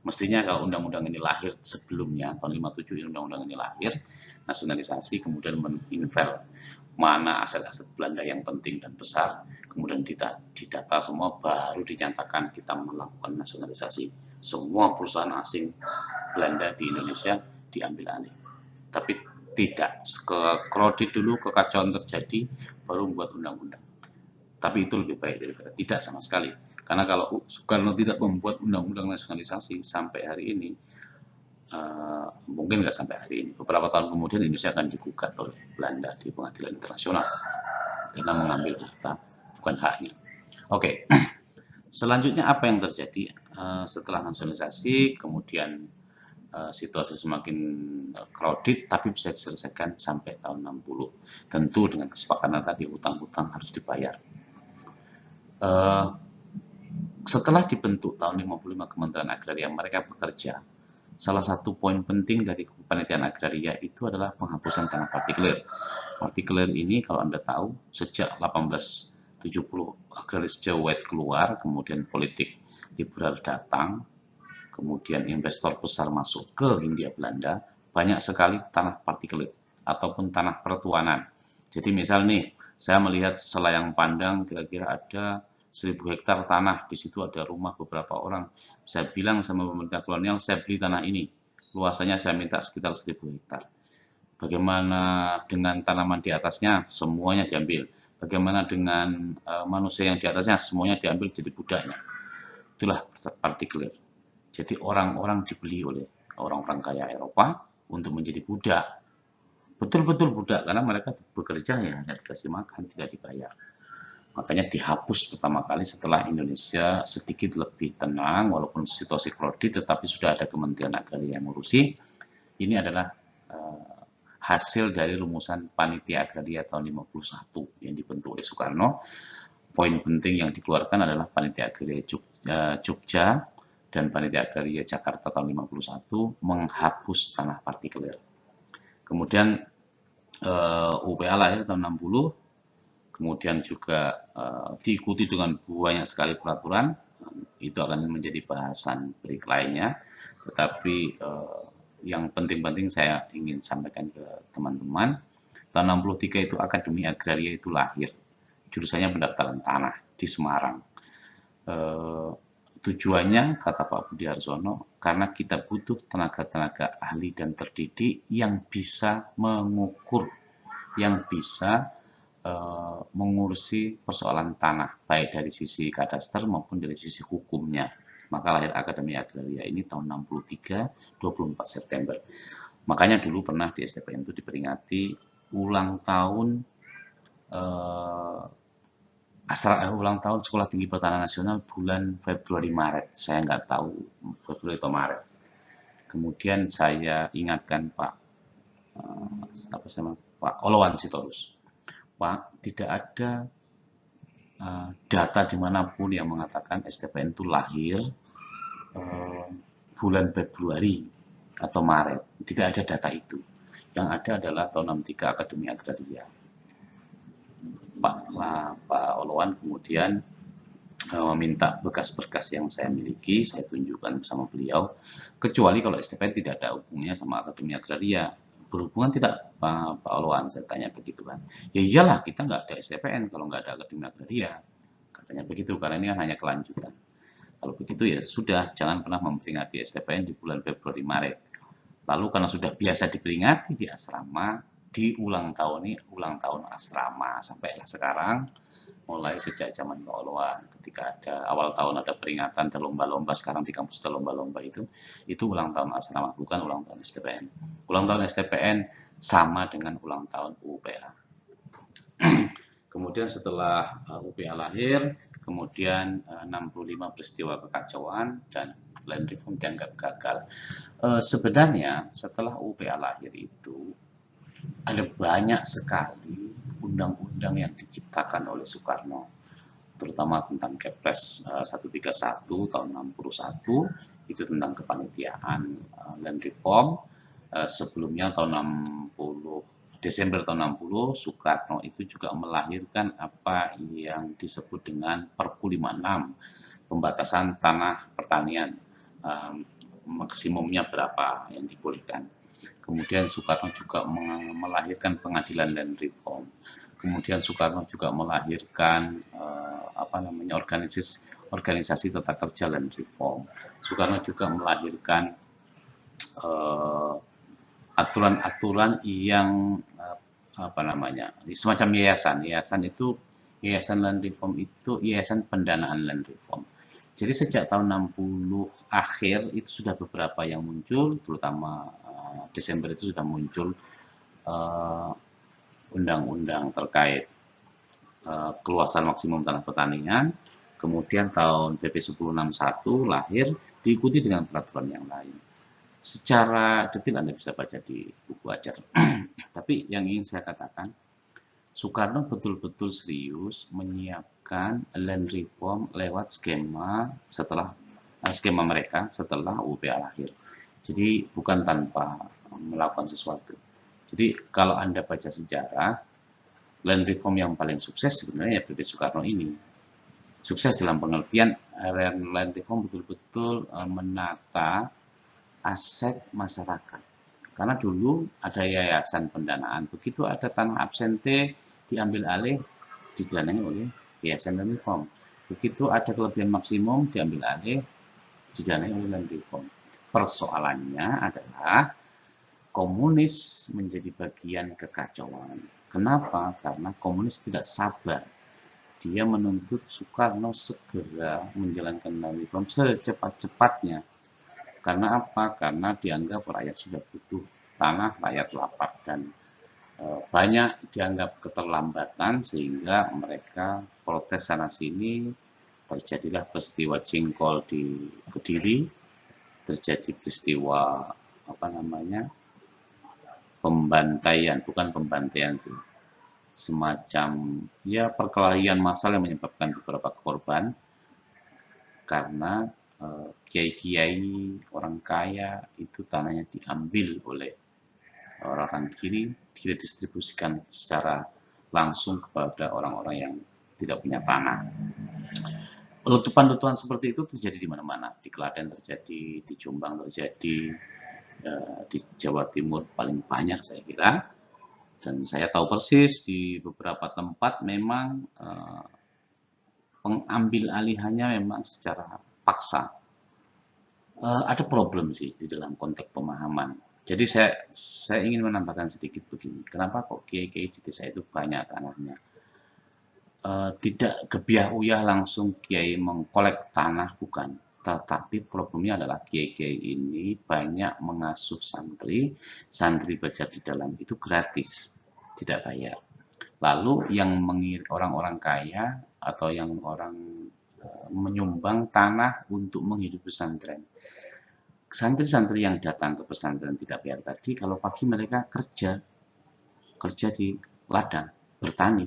Mestinya kalau undang-undang ini lahir sebelumnya, tahun 57 undang-undang ini lahir, nasionalisasi, kemudian meninfer mana aset-aset Belanda yang penting dan besar, kemudian didata semua, baru dinyatakan kita melakukan nasionalisasi. Semua perusahaan asing Belanda di Indonesia diambil alih. Tapi tidak, kredit dulu, kekacauan terjadi, baru membuat undang-undang. Tapi itu lebih baik daripada tidak sama sekali. Karena kalau Soekarno tidak membuat undang-undang nasionalisasi sampai hari ini, mungkin nggak sampai hari ini. Beberapa tahun kemudian Indonesia akan digugat oleh Belanda di pengadilan internasional karena mengambil harta bukan haknya. Oke, selanjutnya apa yang terjadi setelah nasionalisasi? Kemudian situasi semakin crowded, tapi bisa diselesaikan sampai tahun 60. Tentu dengan kesepakatan tadi hutang-hutang harus dibayar. Setelah dibentuk tahun 55 Kementerian Agraria, mereka bekerja. Salah satu poin penting dari Panitiaan Agraria itu adalah penghapusan tanah partikelir. Partikelir ini kalau Anda tahu, sejak 1870 agraris Jawa keluar, kemudian politik liberal datang, kemudian investor besar masuk ke Hindia Belanda, banyak sekali tanah partikelir ataupun tanah pertuanan. Jadi misal nih, saya melihat Selayang Pandang kira-kira ada 1000 hektar tanah, di situ ada rumah beberapa orang. Saya bilang sama pemerintah kolonial, saya beli tanah ini. Luasannya saya minta sekitar 1000 hektar. Bagaimana dengan tanaman di atasnya? Semuanya diambil. Bagaimana dengan manusia yang di atasnya? Semuanya diambil jadi budaknya. Itulah partikelir. Jadi orang-orang dibeli oleh orang-orang kaya Eropa untuk menjadi budak. Betul-betul budak, karena mereka bekerja ya hanya dikasih makan, tidak dibayar. Makanya dihapus pertama kali setelah Indonesia sedikit lebih tenang, walaupun situasi kredit, tetapi sudah ada Kementerian Agraria yang ngurusi. Ini adalah hasil dari rumusan Panitia Agraria tahun 51 yang dibentuk oleh Soekarno. Poin penting yang dikeluarkan adalah Panitia Agraria Jogja dan Panitia Agraria Jakarta tahun 51 menghapus tanah partikelir. Kemudian UPA lahir tahun 60, kemudian juga diikuti dengan banyak sekali peraturan, itu akan menjadi bahasan break lainnya. Tetapi yang penting-penting saya ingin sampaikan ke teman-teman, tahun 63 itu Akademi Agraria itu lahir, jurusannya pendaftaran tanah di Semarang. Tujuannya, kata Pak Budi Harsono, karena kita butuh tenaga-tenaga ahli dan terdidik yang bisa mengukur, yang bisa mengurusi persoalan tanah, baik dari sisi kadaster maupun dari sisi hukumnya. Maka lahir Akademi Agraria ini tahun 63, 24 September. Makanya dulu pernah di STPN itu diperingati ulang tahun ulang tahun Sekolah Tinggi Pertanian Nasional bulan Februari Maret. Saya nggak tahu Februari atau Maret. Kemudian saya ingatkan Pak Olowan Sitorus, Pak, tidak ada data dimanapun yang mengatakan STPN itu lahir bulan Februari atau Maret. Tidak ada data itu. Yang ada adalah tahun 63 Akademi Agraria. Pak Olowan kemudian meminta berkas-berkas yang saya miliki, saya tunjukkan bersama beliau, kecuali kalau STPN tidak ada hubungannya sama Akademi Agraria. Berhubungan tidak Pak Olowan, saya tanya begitu kan. Ya iyalah, kita nggak ada STPN kalau nggak ada Akademi Agraria, katanya begitu, karena ini kan hanya kelanjutan. Kalau begitu ya sudah, jangan pernah memperingati STPN di bulan Februari Maret. Lalu karena sudah biasa diperingati di asrama, di ulang tahun ini ulang tahun asrama sampailah sekarang, mulai sejak zaman Pak Olowan, ketika ada awal tahun ada peringatan, ada lomba-lomba, sekarang di kampus ada lomba-lomba itu ulang tahun asrama, bukan ulang tahun STPN. Ulang tahun STPN sama dengan ulang tahun UPA. Kemudian setelah UPA lahir, kemudian 65 peristiwa kekacauan dan land reform dianggap gagal. Sebenarnya setelah UPA lahir itu ada banyak sekali undang-undang yang diciptakan oleh Soekarno, terutama tentang Kepres 131 tahun 61, itu tentang kepanitiaan land reform. Sebelumnya tahun 60, Desember tahun 60, Soekarno itu juga melahirkan apa yang disebut dengan Perpu 56, pembatasan tanah pertanian, maksimumnya berapa yang dibolehkan. Kemudian Soekarno juga melahirkan pengadilan land reform. Kemudian Soekarno juga melahirkan organisasi tata kerja land reform. Soekarno juga melahirkan aturan-aturan yang semacam yayasan itu, yayasan land reform itu yayasan pendanaan land reform. Jadi sejak tahun 60 akhir itu sudah beberapa yang muncul, terutama Desember itu sudah muncul undang-undang terkait keluasan maksimum tanah pertanian. Kemudian tahun PP 1061 lahir, diikuti dengan peraturan yang lain. Secara detail Anda bisa baca di buku ajar. Tapi yang ingin saya katakan, Soekarno betul-betul serius menyiapkan land reform lewat skema mereka setelah UPA lahir. Jadi bukan tanpa melakukan sesuatu. Jadi kalau Anda baca sejarah, land reform yang paling sukses sebenarnya ya Soekarno ini. Sukses dalam pengertian land reform betul-betul menata aset masyarakat. Karena dulu ada yayasan pendanaan, begitu ada tanah absente diambil alih, didanai oleh yayasan land reform. Begitu ada kelebihan maksimum diambil alih, didanai oleh land reform. Persoalannya adalah komunis menjadi bagian kekacauan. Kenapa? Karena komunis tidak sabar. Dia menuntut Soekarno segera menjalankan land reform secepat-cepatnya. Karena apa? Karena dianggap rakyat sudah butuh tanah, rakyat lapar, dan banyak dianggap keterlambatan sehingga mereka protes sana sini, terjadilah peristiwa jengkol di Kediri, terjadi peristiwa apa namanya pembantaian, bukan pembantaian sih, semacam ya perkelahian massal yang menyebabkan beberapa korban karena kiai-kiai orang kaya itu tanahnya diambil oleh orang kiri, didistribusikan secara langsung kepada orang-orang yang tidak punya tanah. Letupan-letupan seperti itu terjadi di mana-mana. Di Klaten terjadi, di Jombang terjadi, di Jawa Timur paling banyak saya kira. Dan saya tahu persis di beberapa tempat memang pengambil alihannya memang secara paksa. Ada problem sih di dalam konteks pemahaman. Jadi saya ingin menambahkan sedikit begini. Kenapa kok kiai-kiai di desa itu banyak tanahnya? Tidak gebiah-uyah langsung kiai mengkolek tanah, bukan. Tetapi problemnya adalah kiai-kiai ini banyak mengasuh santri, santri belajar di dalam itu gratis, tidak bayar. Lalu yang orang-orang kaya atau yang orang menyumbang tanah untuk menghidupi pesantren. Santri-santri yang datang ke pesantren tidak bayar tadi, kalau pagi mereka kerja di ladang, bertani.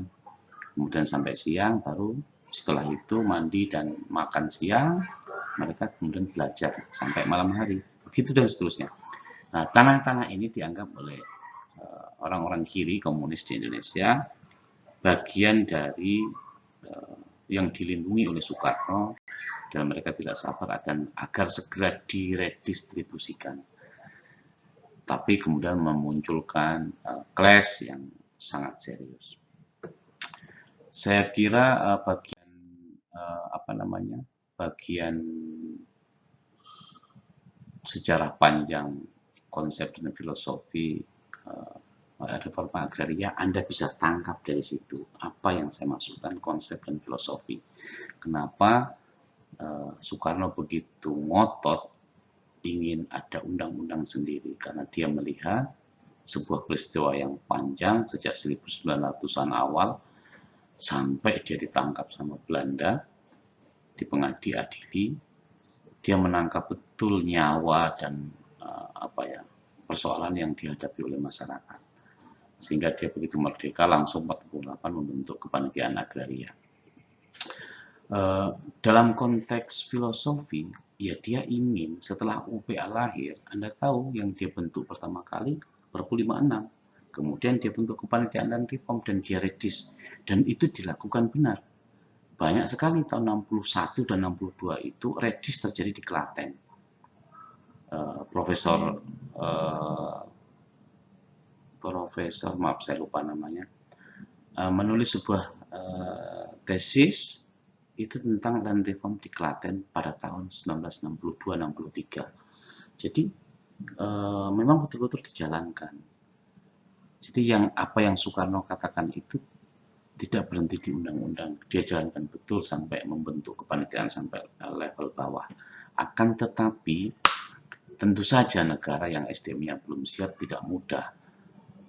Kemudian sampai siang, baru setelah itu mandi dan makan siang, mereka kemudian belajar sampai malam hari. Begitu dan seterusnya. Nah, tanah-tanah ini dianggap oleh orang-orang kiri komunis di Indonesia bagian dari yang dilindungi oleh Soekarno, dan mereka tidak sabar agar segera diredistribusikan. Tapi kemudian memunculkan clash yang sangat serius. Saya kira bagian sejarah panjang konsep dan filosofi reforma agraria Anda bisa tangkap dari situ apa yang saya maksudkan konsep dan filosofi. Kenapa Soekarno begitu ngotot ingin ada undang-undang sendiri, karena dia melihat sebuah peristiwa yang panjang sejak 1900-an awal sampai dia ditangkap sama Belanda, diadili, dia menangkap betul nyawa dan persoalan yang dihadapi oleh masyarakat. Sehingga dia begitu merdeka langsung 48 membentuk kepanitiaan agraria. Dalam konteks filosofi, ya dia ingin setelah UPA lahir, Anda tahu yang dia bentuk pertama kali Perpu 56. Kemudian dia bentuk kepanitiaan dan reform dan dia redis. Dan itu dilakukan benar. Banyak sekali tahun 61 dan 62 itu redis terjadi di Klaten. Profesor maaf saya lupa namanya, menulis sebuah tesis itu tentang land reform di Klaten pada tahun 1962-63. Jadi memang betul-betul dijalankan. Jadi apa yang Soekarno katakan itu tidak berhenti di undang-undang, dia jalankan betul sampai membentuk kepanitiaan sampai level bawah. Akan tetapi tentu saja negara yang SDM-nya belum siap tidak mudah.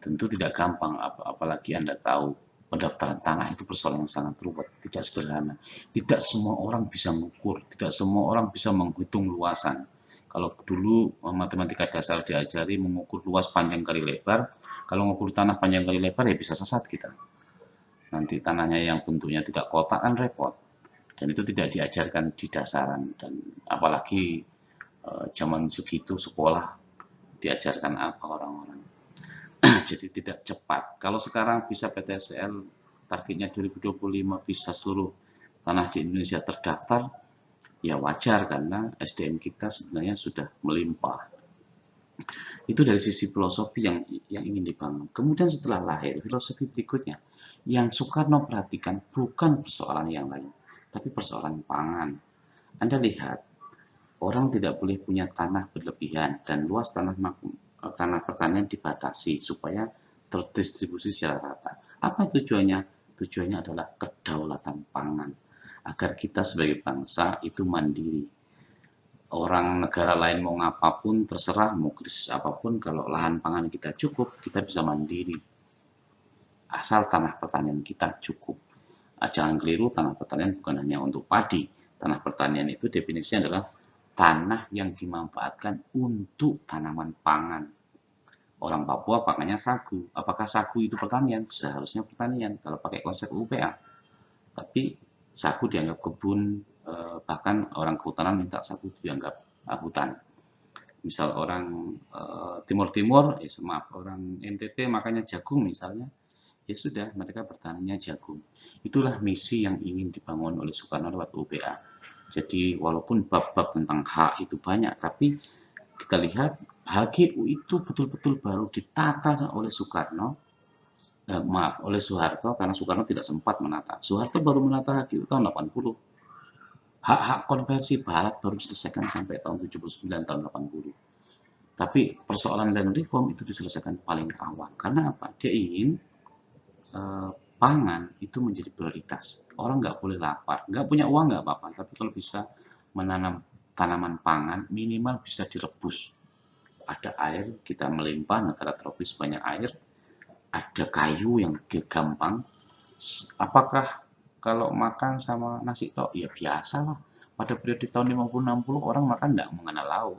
Tentu tidak gampang, apalagi Anda tahu pendaftaran tanah itu persoalan yang sangat rumit, tidak sederhana. Tidak semua orang bisa mengukur, tidak semua orang bisa menghitung luasan. Kalau dulu matematika dasar diajari mengukur luas panjang kali lebar, kalau mengukur tanah panjang kali lebar ya bisa sesat kita. Nanti tanahnya yang bentuknya tidak kotak kan repot. Dan itu tidak diajarkan di dasaran, dan apalagi zaman segitu sekolah diajarkan apa orang-orang. Jadi tidak cepat. Kalau sekarang bisa PTSL targetnya 2025 bisa seluruh tanah di Indonesia terdaftar, ya wajar karena SDM kita sebenarnya sudah melimpah. Itu dari sisi filosofi yang ingin dibangun. Kemudian setelah lahir, filosofi berikutnya yang Soekarno perhatikan bukan persoalan yang lain, tapi persoalan pangan. Anda lihat, orang tidak boleh punya tanah berlebihan dan luas tanah pertanian dibatasi supaya terdistribusi secara rata. Apa tujuannya? Tujuannya adalah kedaulatan pangan, agar kita sebagai bangsa itu mandiri. Orang negara lain mau ngapapun terserah, mau krisis apapun, kalau lahan pangan kita cukup, kita bisa mandiri. asal tanah pertanian kita cukup. Jangan keliru, tanah pertanian bukan hanya untuk padi. Tanah pertanian itu definisinya adalah tanah yang dimanfaatkan untuk tanaman pangan. Orang Papua pakannya sagu. Apakah sagu itu pertanian? Seharusnya pertanian kalau pakai konsep UPA. Tapi sagu dianggap kebun, bahkan orang kehutanan minta sagu dianggap hutan. Misal orang Timur-Timur, maaf, orang NTT makanya jagung misalnya, ya sudah, mereka bertaninya jagung. Itulah misi yang ingin dibangun oleh Soekarno lewat UPA. Jadi walaupun bab-bab tentang hak itu banyak, tapi kita lihat HGU itu betul-betul baru ditata oleh Soekarno, oleh Soeharto, karena Soekarno tidak sempat menata. Soeharto baru menata HGU tahun 80. Hak-hak konversi Barat baru diselesaikan sampai tahun 79, tahun 80. Tapi persoalan land reform itu diselesaikan paling awal. Karena apa? Dia ingin pangan itu menjadi prioritas. Orang nggak boleh lapar, nggak punya uang nggak apa-apa, tapi kalau bisa menanam tanaman pangan minimal bisa direbus. Ada air, kita melimpah, negara tropis banyak air, ada kayu yang gampang. Apakah kalau makan sama nasi tok? Ya biasa lah. Pada periode tahun 50-60 orang makan nggak mengenal lauk.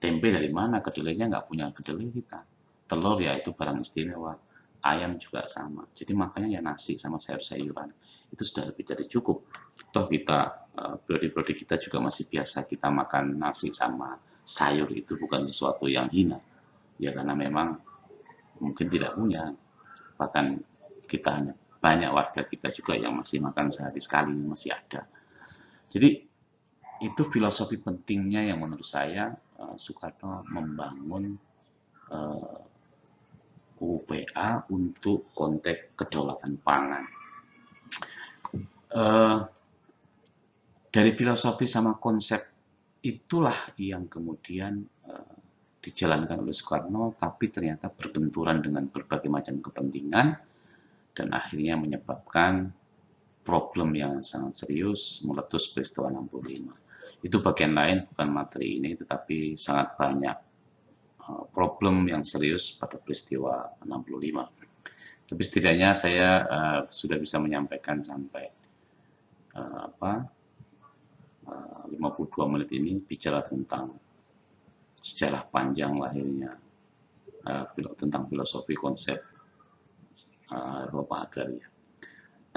Tempe dari mana? Kedelainya nggak punya kedelai kita. Telur ya itu barang istimewa. Ayam juga sama. Jadi makanya ya nasi sama sayur-sayuran itu sudah lebih dari cukup. Toh kita periode-periode kita juga masih biasa kita makan nasi sama sayur, itu bukan sesuatu yang hina. Ya karena memang mungkin tidak punya. Bahkan kita hanya banyak warga kita juga yang masih makan sehari sekali, masih ada. Jadi itu filosofi pentingnya yang menurut saya Soekarno membangun UPA untuk konteks kedaulatan pangan. Dari filosofi sama konsep itulah yang kemudian dijalankan oleh Soekarno, tapi ternyata berbenturan dengan berbagai macam kepentingan dan akhirnya menyebabkan problem yang sangat serius, meletus peristiwa 65. Itu bagian lain, bukan materi ini, tetapi sangat banyak problem yang serius pada peristiwa 65. Tapi setidaknya saya sudah bisa menyampaikan sampai 52 menit ini bicara tentang sejarah panjang lahirnya tentang filosofi konsep reforma agraria.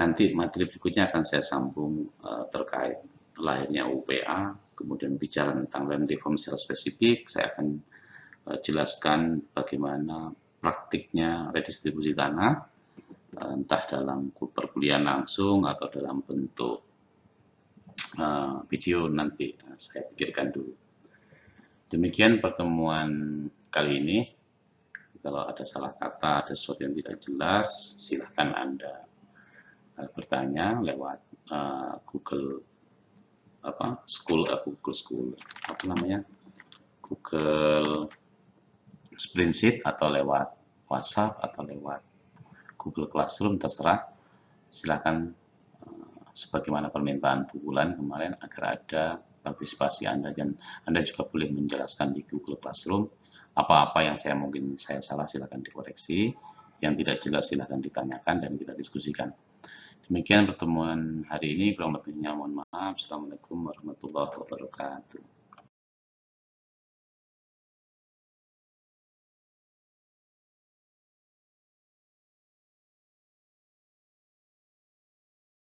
Nanti materi berikutnya akan saya sambung terkait lahirnya UPA, kemudian bicara tentang land reform secara spesifik. Saya akan jelaskan bagaimana praktiknya redistribusi tanah, entah dalam perkuliahan langsung atau dalam bentuk video nanti saya pikirkan dulu. Demikian pertemuan kali ini. Kalau ada salah kata, ada sesuatu yang tidak jelas, silahkan Anda bertanya lewat Google Google Spreadsheet atau lewat WhatsApp atau lewat Google Classroom, terserah. Silakan sebagaimana permintaan Bu Wulan kemarin agar ada partisipasi Anda, dan Anda juga boleh menjelaskan di Google Classroom apa-apa yang mungkin saya salah, silakan dikoreksi, yang tidak jelas silakan ditanyakan dan kita diskusikan. Demikian pertemuan hari ini, kurang lebihnya mohon maaf. Assalamualaikum warahmatullahi wabarakatuh.